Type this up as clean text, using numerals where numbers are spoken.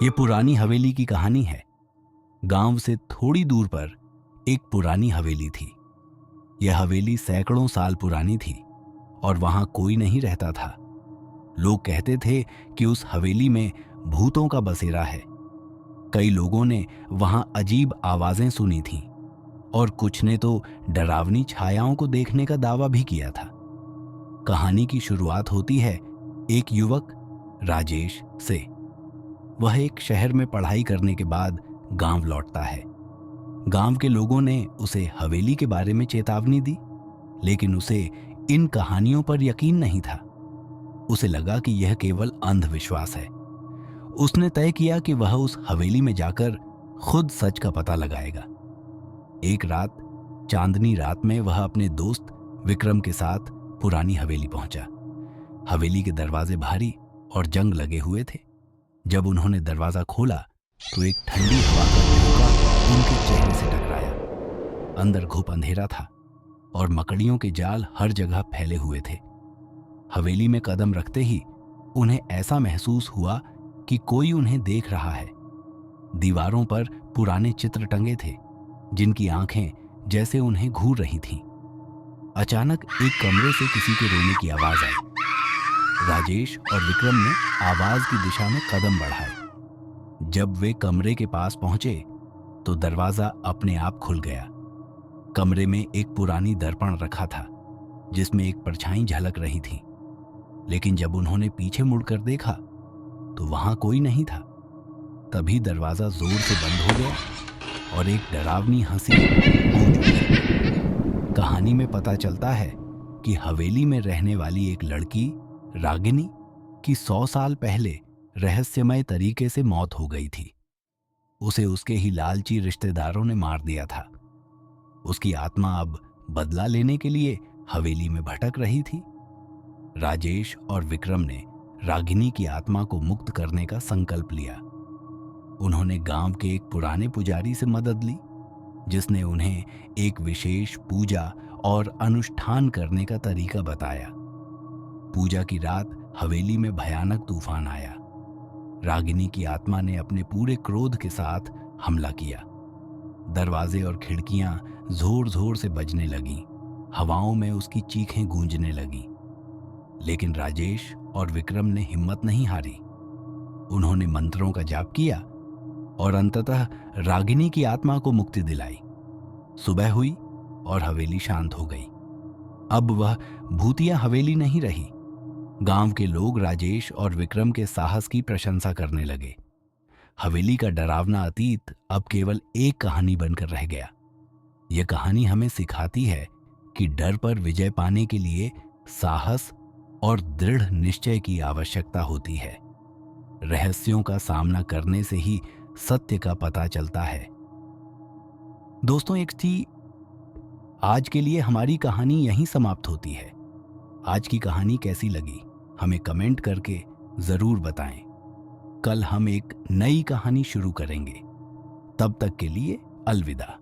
ये पुरानी हवेली की कहानी है। गांव से थोड़ी दूर पर एक पुरानी हवेली थी। यह हवेली सैकड़ों साल पुरानी थी और वहां कोई नहीं रहता था। लोग कहते थे कि उस हवेली में भूतों का बसेरा है। कई लोगों ने वहां अजीब आवाजें सुनी थीं और कुछ ने तो डरावनी छायाओं को देखने का दावा भी किया था। कहानी की शुरुआत होती है एक युवक राजेश से। वह एक शहर में पढ़ाई करने के बाद गांव लौटता है। गांव के लोगों ने उसे हवेली के बारे में चेतावनी दी, लेकिन उसे इन कहानियों पर यकीन नहीं था। उसे लगा कि यह केवल अंधविश्वास है। उसने तय किया कि वह उस हवेली में जाकर खुद सच का पता लगाएगा। एक रात, चांदनी रात में, वह अपने दोस्त विक्रम के साथ पुरानी हवेली पहुंचा। हवेली के दरवाजे भारी और जंग लगे हुए थे। जब उन्होंने दरवाजा खोला तो एक ठंडी हवा का झोंका उनके चेहरे से टकराया। अंदर घुप अंधेरा था और मकड़ियों के जाल हर जगह फैले हुए थे। हवेली में कदम रखते ही उन्हें ऐसा महसूस हुआ कि कोई उन्हें देख रहा है। दीवारों पर पुराने चित्र टंगे थे, जिनकी आंखें जैसे उन्हें घूर रही थीं। अचानक एक कमरे से किसी के रोने की आवाज आई। राजेश और विक्रम ने आवाज की दिशा में कदम बढ़ाए। जब वे कमरे के पास पहुंचे तो दरवाजा अपने आप खुल गया। कमरे में एक पुरानी दर्पण रखा था, जिसमें एक परछाई झलक रही थी। लेकिन जब उन्होंने पीछे मुड़कर देखा तो वहां कोई नहीं था। तभी दरवाजा जोर से बंद हो गया और एक डरावनी हंसी गूंज उठी। कहानी में पता चलता है कि हवेली में रहने वाली एक लड़की रागिनी की 100 साल पहले रहस्यमय तरीके से मौत हो गई थी। उसे उसके ही लालची रिश्तेदारों ने मार दिया था। उसकी आत्मा अब बदला लेने के लिए हवेली में भटक रही थी। राजेश और विक्रम ने रागिनी की आत्मा को मुक्त करने का संकल्प लिया। उन्होंने गांव के एक पुराने पुजारी से मदद ली, जिसने उन्हें एक विशेष पूजा और अनुष्ठान करने का तरीका बताया। पूजा की रात हवेली में भयानक तूफान आया। रागिनी की आत्मा ने अपने पूरे क्रोध के साथ हमला किया। दरवाजे और खिड़कियां जोर जोर से बजने लगीं। हवाओं में उसकी चीखें गूंजने लगीं। लेकिन राजेश और विक्रम ने हिम्मत नहीं हारी। उन्होंने मंत्रों का जाप किया और अंततः रागिनी की आत्मा को मुक्ति दिलाई। सुबह हुई और हवेली शांत हो गई। अब वह भूतिया हवेली नहीं रही। गांव के लोग राजेश और विक्रम के साहस की प्रशंसा करने लगे। हवेली का डरावना अतीत अब केवल एक कहानी बनकर रह गया। यह कहानी हमें सिखाती है कि डर पर विजय पाने के लिए साहस और दृढ़ निश्चय की आवश्यकता होती है। रहस्यों का सामना करने से ही सत्य का पता चलता है। दोस्तों, एक थी आज के लिए हमारी कहानी यहीं समाप्त होती है। आज की कहानी कैसी लगी हमें कमेंट करके जरूर बताएं। कल हम एक नई कहानी शुरू करेंगे। तब तक के लिए अलविदा।